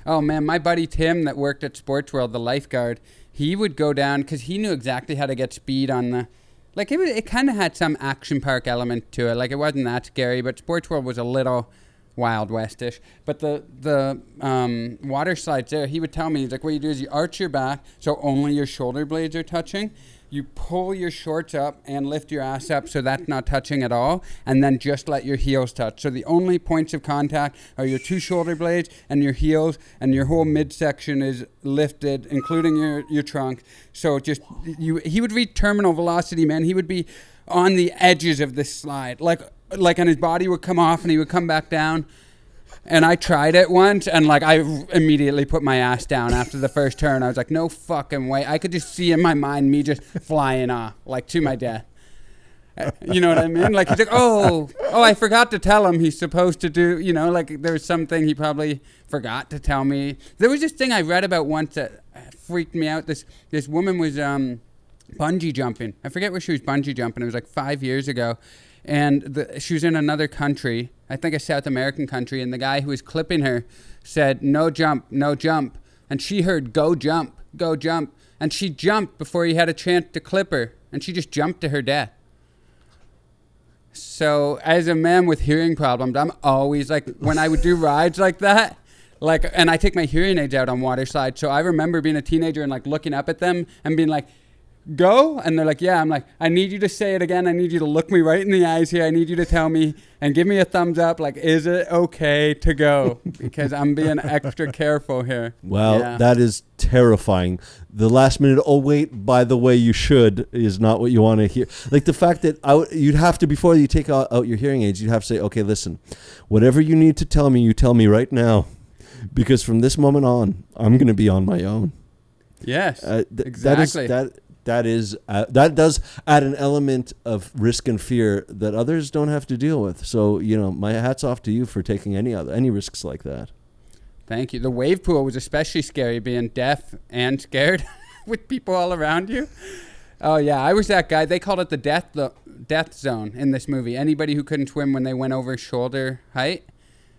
Oh man, my buddy Tim that worked at Sports World, the lifeguard, he would go down because he knew exactly how to get speed on the. Like it kind of had some action park element to it. Like it wasn't that scary, but Sports World was a little Wild Westish. But the water slides there, he would tell me, he's like, what you do is you arch your back so only your shoulder blades are touching. You pull your shorts up and lift your ass up so that's not touching at all, and then just let your heels touch. So the only points of contact are your 2 shoulder blades and your heels, and your whole midsection is lifted, including your trunk. So he would reach terminal velocity, man. He would be on the edges of this slide, like and his body would come off and he would come back down. And I tried it once, and like I immediately put my ass down after the first turn. I was like, no fucking way. I could just see in my mind me just flying off, like to my death. You know what I mean? Like he's like, oh, I forgot to tell him he's supposed to do, you know, like there was something he probably forgot to tell me. There was this thing I read about once that freaked me out. This woman was bungee jumping. I forget where she was bungee jumping. It was like 5 years ago. And she was in another country, I think a South American country, and the guy who was clipping her said, no jump, no jump. And she heard, go jump, go jump. And she jumped before he had a chance to clip her. And she just jumped to her death. So as a man with hearing problems, I'm always like, when I would do rides like that, like, and I take my hearing aids out on water slides. So I remember being a teenager and like looking up at them and being like, go? And they're like, yeah. I'm like, I need you to say it again. I need you to look me right in the eyes here. I need you to tell me and give me a thumbs up. Like, is it okay to go? Because I'm being extra careful here. Well, that is terrifying. The last minute, oh, wait, by the way, you should, is not what you want to hear. Like the fact that you'd have to, before you take out your hearing aids, you'd have to say, okay, listen, whatever you need to tell me, you tell me right now. Because from this moment on, I'm going to be on my own. Yes, exactly. That does add an element of risk and fear that others don't have to deal with. So, you know, my hat's off to you for taking any risks like that. Thank you. The wave pool was especially scary, being deaf and scared with people all around you. Oh yeah, I was that guy. They called it the death zone in this movie. Anybody who couldn't swim when they went over shoulder height.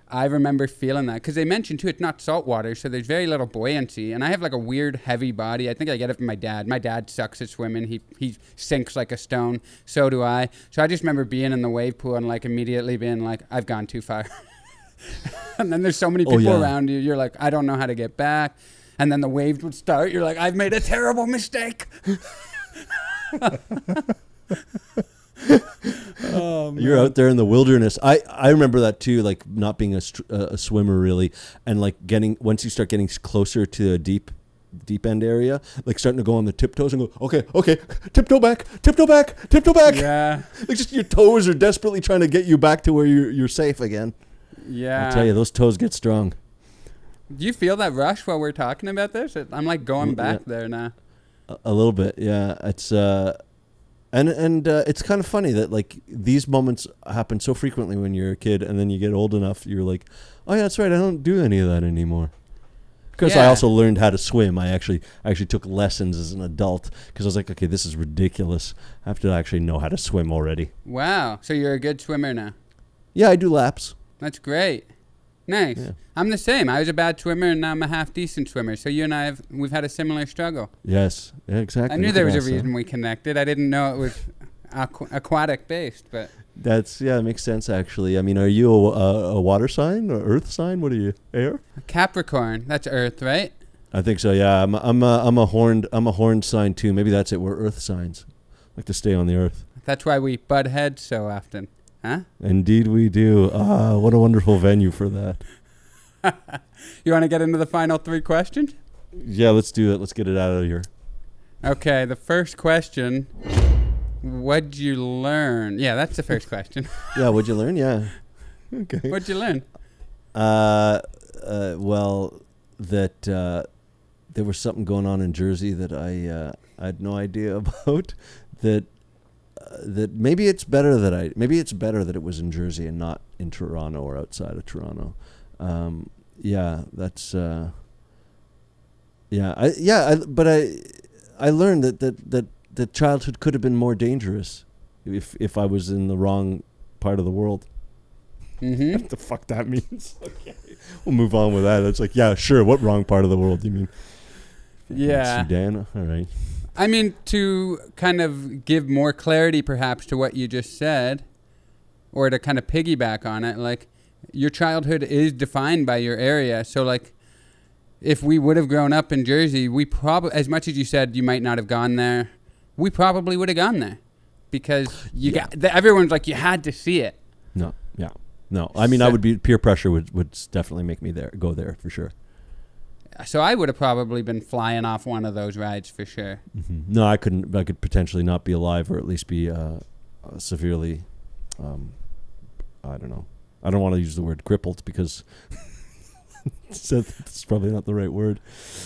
I remember feeling that because they mentioned too, it's not salt water, so there's very little buoyancy. And I have like a weird heavy body. I think I get it from my dad. My dad sucks at swimming. He sinks like a stone. So do I. So I just remember being in the wave pool and like immediately being like, I've gone too far. And then there's so many people around you. You're like, I don't know how to get back. And then the waves would start. You're like, I've made a terrible mistake. Oh, you're out there in the wilderness. I remember that too, like not being a swimmer really, and like once you start getting closer to a deep end area, like starting to go on the tiptoes and go, okay, tiptoe back. Yeah. Like just your toes are desperately trying to get you back to where you're safe again. Yeah. I'll tell you, those toes get strong. Do you feel that rush while we're talking about this? I'm like going back there now. A little bit, yeah. It's And it's kind of funny that like these moments happen so frequently when you're a kid, and then you get old enough, you're like, oh yeah, that's right, I don't do any of that anymore. Because I also learned how to swim. I actually took lessons as an adult because I was like, okay, this is ridiculous. I have to actually know how to swim already. Wow, so you're a good swimmer now. Yeah, I do laps. That's great. Nice. Yeah. I'm the same. I was a bad swimmer, and now I'm a half decent swimmer. So you and I we've had a similar struggle. Yes, yeah, exactly. I knew there was a reason we connected. I didn't know it was aquatic based, but it makes sense actually. I mean, are you a water sign or earth sign? What are you? Air? Capricorn. That's earth, right? I think so. Yeah, I'm a horned sign too. Maybe that's it. We're earth signs. Like to stay on the earth. That's why we butt heads so often. Huh? Indeed we do. What a wonderful venue for that. You want to get into the final 3 questions? Yeah, let's do it. Let's get it out of here. Okay, the first question, what'd you learn? Yeah, that's the first question. Yeah, what'd you learn? Yeah. Okay. What'd you learn? Well, that there was something going on in Jersey that I had no idea about. That maybe it's better that it was in Jersey and not in Toronto or outside of Toronto. But I learned that childhood could have been more dangerous if I was in the wrong part of the world. Mm-hmm. What the fuck that means? Okay, we'll move on with that. It's like, yeah, sure. What wrong part of the world do you mean? Yeah, Sudan. All right. I mean, to kind of give more clarity perhaps to what you just said, or to kind of piggyback on it, like your childhood is defined by your area. So like if we would have grown up in Jersey, we probably, as much as you said you might not have gone there, we probably would have gone there because everyone's like, you had to see it. No. I mean, I would be, peer pressure would definitely make me go there for sure. So I would have probably been flying off one of those rides for sure. Mm-hmm. No, I couldn't. I could potentially not be alive, or at least be severely. I don't know. I don't want to use the word crippled because it's probably not the right word.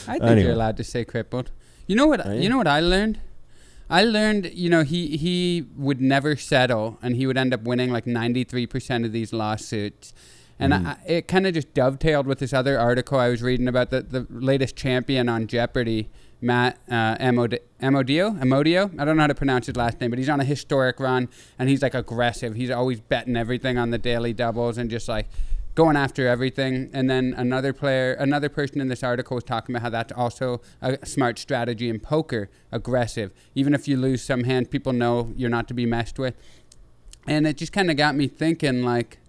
I think you're allowed to say crippled. You know what? You know what I learned? I learned, he would never settle, and he would end up winning like 93% of these lawsuits. And it kind of just dovetailed with this other article I was reading about the latest champion on Jeopardy, Matt Amodio. I don't know how to pronounce his last name, but he's on a historic run, and he's like aggressive. He's always betting everything on the daily doubles and just like going after everything. And then another person in this article was talking about how that's also a smart strategy in poker, aggressive. Even if you lose some hands, people know you're not to be messed with. And it just kind of got me thinking, like,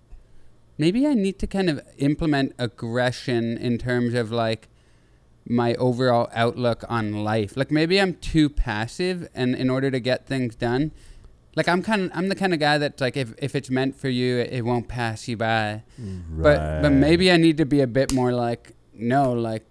maybe I need to kind of implement aggression in terms of like my overall outlook on life. Like maybe I'm too passive, and in order to get things done, like I'm the kind of guy that's like, if it's meant for you, it won't pass you by. Right. But maybe I need to be a bit more like, no, like,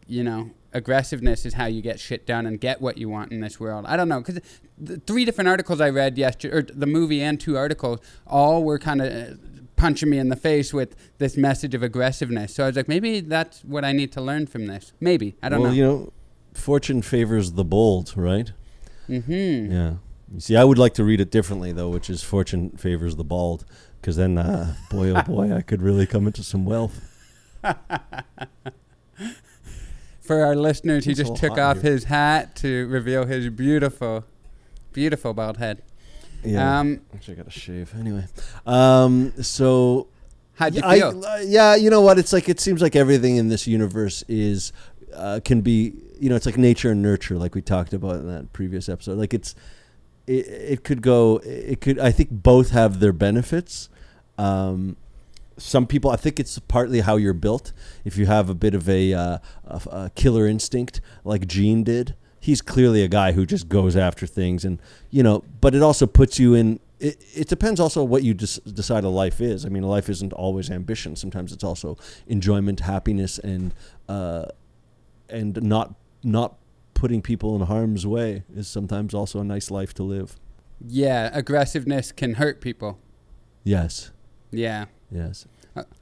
aggressiveness is how you get shit done and get what you want in this world. I don't know, because the 3 different articles I read yesterday, or the movie and 2 articles, all were kind of punching me in the face with this message of aggressiveness. So I was like, maybe that's what I need to learn from this. Maybe. I don't know. Well, fortune favors the bold, right? Mm-hmm. Yeah. You see, I would like to read it differently, though, which is fortune favors the bald, because then, boy, oh boy, I could really come into some wealth. For our listeners, he just took off his hat to reveal his beautiful, beautiful bald head. Yeah. Actually, I got to shave anyway. So how'd you feel? Yeah, you know what? It's like, it seems like everything in this universe is can be, it's like nature and nurture, like we talked about in that previous episode. Like it could go. I think both have their benefits. Some people, I think it's partly how you're built. If you have a bit of a killer instinct, like Gene did. He's clearly a guy who just goes after things, and but it also puts you in. It depends also what you decide a life is. I mean, a life isn't always ambition. Sometimes it's also enjoyment, happiness, and not putting people in harm's way is sometimes also a nice life to live. Yeah, aggressiveness can hurt people. Yes. Yeah. Yes.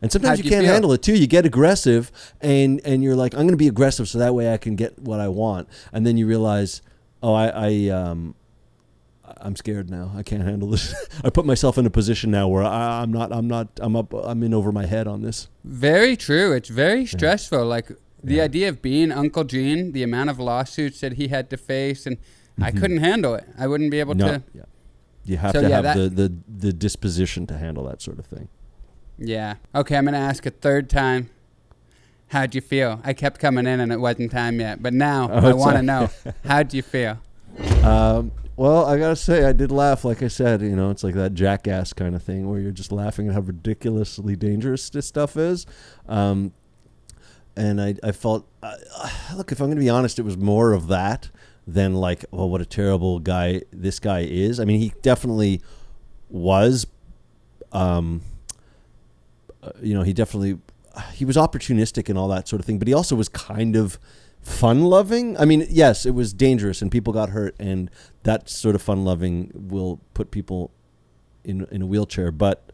And sometimes you can't handle it too. You get aggressive, and you're like, I'm going to be aggressive so that way I can get what I want. And then you realize, I'm scared now. I can't handle this. I put myself in a position now where I'm in over my head on this. Very true. It's very stressful. Like the idea of being Uncle Gene, the amount of lawsuits that he had to face, and I couldn't handle it. I wouldn't be able to. Yeah. You have to have the disposition to handle that sort of thing. Yeah. Okay, I'm going to ask a third time. How'd you feel? I kept coming in and it wasn't time yet. But now I want to know. How'd you feel? Well, I got to say, I did laugh. Like I said, it's like that jackass kind of thing where you're just laughing at how ridiculously dangerous this stuff is. And I felt, look, if I'm going to be honest, it was more of that than like, oh, what a terrible guy this guy is. I mean, he definitely was... he was opportunistic and all that sort of thing, but he also was kind of fun-loving. I mean, yes, it was dangerous and people got hurt, and that sort of fun-loving will put people in a wheelchair, but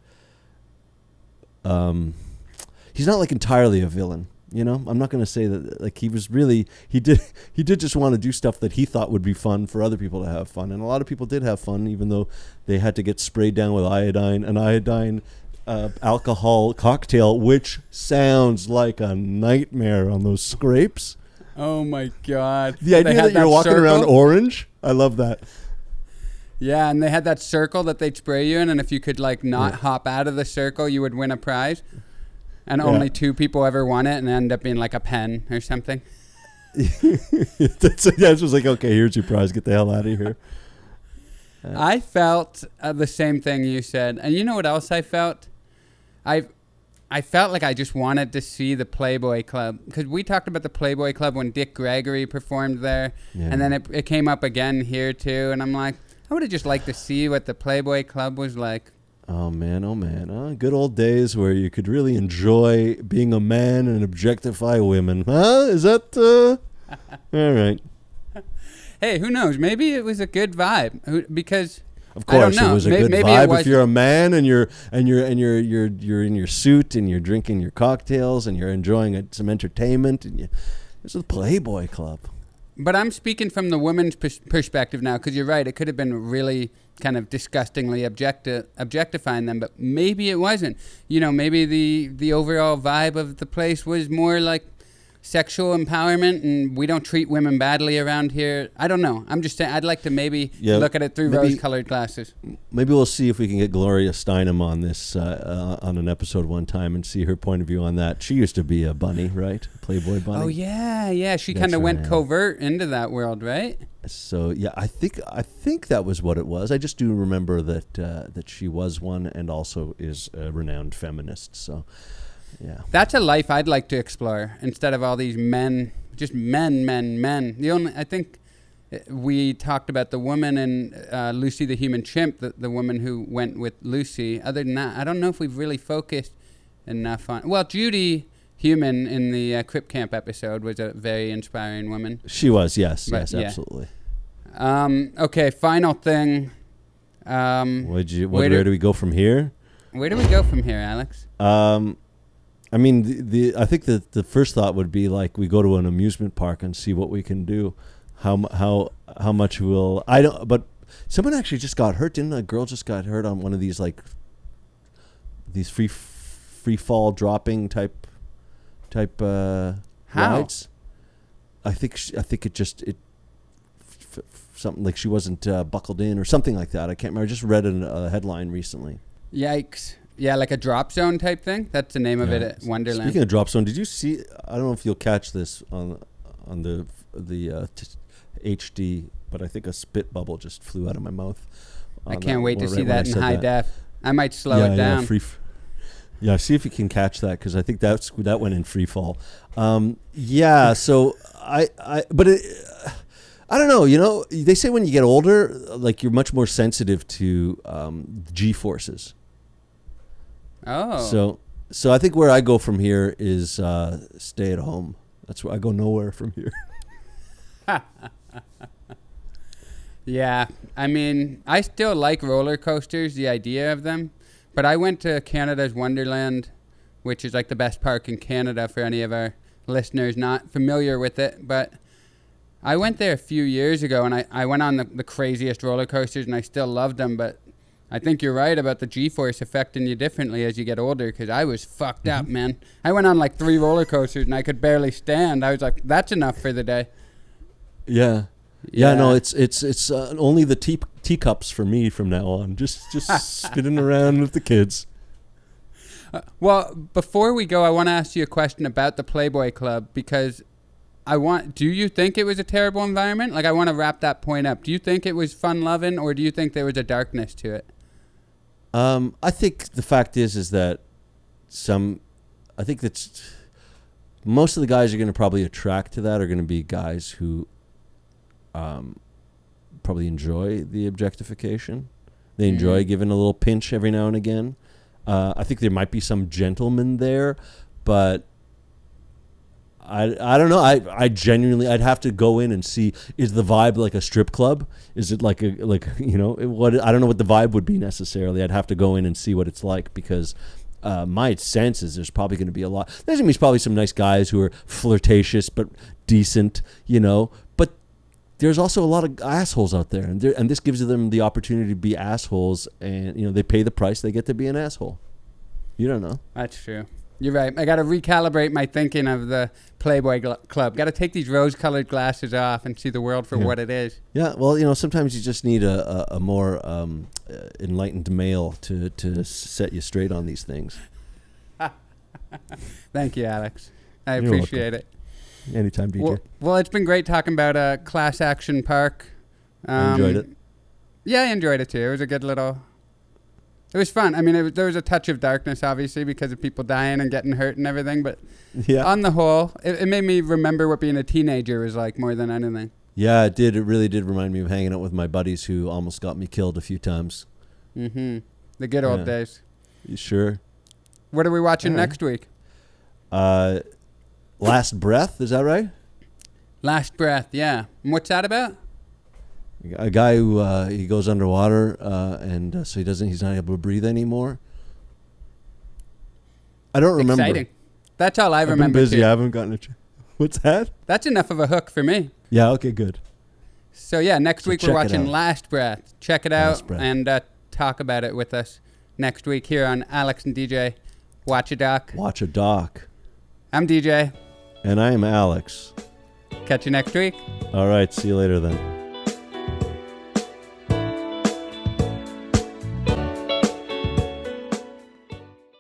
he's not like entirely a villain. I'm not going to say that like he was really, he did just want to do stuff that he thought would be fun for other people to have fun. And a lot of people did have fun, even though they had to get sprayed down with iodine alcohol cocktail, which sounds like a nightmare on those scrapes. Oh my God. The idea that you're walking around orange. I love that. Yeah, and they had that circle that they'd spray you in, and if you could like not hop out of the circle, you would win a prize. And only 2 people ever won it, and it ended up being like a pen or something. It was like, okay, here's your prize. Get the hell out of here. I felt the same thing you said. And you know what else I felt? I felt like I just wanted to see the Playboy Club, because we talked about the Playboy Club when Dick Gregory performed there, and then it came up again here too, and I'm like, I would have just liked to see what the Playboy Club was like. Oh man. Good old days where you could really enjoy being a man and objectify women. Huh? Is that all right? Hey, who knows? Maybe it was a good vibe, because of course it was a good vibe if you're a man and you're in your suit and you're drinking your cocktails and you're enjoying some entertainment, and it's a Playboy Club. But I'm speaking from the woman's perspective now, because you're right. It could have been really kind of disgustingly objectifying them, but maybe it wasn't. You know, maybe the overall vibe of the place was more like sexual empowerment, and we don't treat women badly around here. I don't know. I'm just saying, I'd like to maybe look at it through rose-colored glasses. Maybe we'll see if we can get Gloria Steinem on this on an episode one time and see her point of view on that. She used to be a bunny, right? Playboy bunny. Oh yeah. She kind of went covert into that world, right? So yeah, I think that was what it was. I just do remember that she was one, and also is a renowned feminist. So. Yeah. That's a life I'd like to explore instead of all these men, just men. I think we talked about the woman in Lucy the Human Chimp, the woman who went with Lucy. Other than that, I don't know if we've really focused enough on. Well, Judy Human in the Crip Camp episode was a very inspiring woman. She was, yes, absolutely. Okay, final thing. Where do we go from here? Where do we go from here, Alex? I mean, I think the first thought would be like we go to an amusement park and see what we can do. How much will I don't? But someone actually just got hurt. Didn't a girl just got hurt on one of these like these free fall dropping type rides? I think something like she wasn't buckled in or something like that. I can't remember. I just read a headline recently. Yikes. Yeah, like a drop zone type thing. That's the name of it at Wonderland. Speaking of drop zone, did you see? I don't know if you'll catch this on the HD, but I think a spit bubble just flew out of my mouth. I can't wait to see that in high def. I might slow it down. Yeah, see if you can catch that, because I think that went in free fall. So I don't know. You know, they say when you get older, like you're much more sensitive to G forces. Oh. So I think where I go from here is stay at home. That's where I go nowhere from here. Yeah. I mean, I still like roller coasters, the idea of them. But I went to Canada's Wonderland, which is like the best park in Canada for any of our listeners not familiar with it. But I went there a few years ago, and I went on the craziest roller coasters, and I still loved them. But I think you're right about the G-force affecting you differently as you get older, because I was fucked up, man. I went on like 3 roller coasters and I could barely stand. I was like, that's enough for the day. Yeah. No, it's only the teacups for me from now on. Just spinning around with the kids. Well, before we go, I want to ask you a question about the Playboy Club, because do you think it was a terrible environment? Like, I want to wrap that point up. Do you think it was fun-loving, or do you think there was a darkness to it? I think the fact is that I think that's most of the guys you're going to probably attract to that are going to be guys who probably enjoy the objectification. They enjoy giving a little pinch every now and again. I think there might be some gentlemen there, but I don't know. I genuinely, I'd have to go in and see, is the vibe like a strip club? Is it like I don't know what the vibe would be necessarily. I'd have to go in and see what it's like, because my sense is there's probably going to be a lot. There's going to be probably some nice guys who are flirtatious but decent, but there's also a lot of assholes out there, and this gives them the opportunity to be assholes, and they pay the price, they get to be an asshole. You don't know. That's true. You're right. I got to recalibrate my thinking of the Playboy Club. Got to take these rose-colored glasses off and see the world for what it is. Yeah, well, sometimes you just need a more enlightened male to set you straight on these things. Thank you, Alex. I appreciate it. Anytime, DJ. Well, it's been great talking about a class action park. I enjoyed it. Yeah, I enjoyed it too. It was a good little... It was fun. I mean, there was a touch of darkness, obviously, because of people dying and getting hurt and everything. But on the whole, it made me remember what being a teenager was like more than anything. Yeah, it did. It really did remind me of hanging out with my buddies who almost got me killed a few times. Mm-hmm. The good old days. You sure? What are we watching next week? Last Breath, is that right? Last Breath, yeah. And what's that about? A guy who he goes underwater and so he's not able to breathe anymore. I don't remember. Exciting. That's all I remember. I've been busy. Too. I haven't gotten a chance. What's that? That's enough of a hook for me. Yeah. Okay. Good. So yeah, next So week check we're it watching out. Last Breath. Check it out Last Breath. and talk about it with us next week here on Alex and DJ Watch a Doc. Watch a doc. I'm DJ. And I am Alex. Catch you next week. All right. See you later then.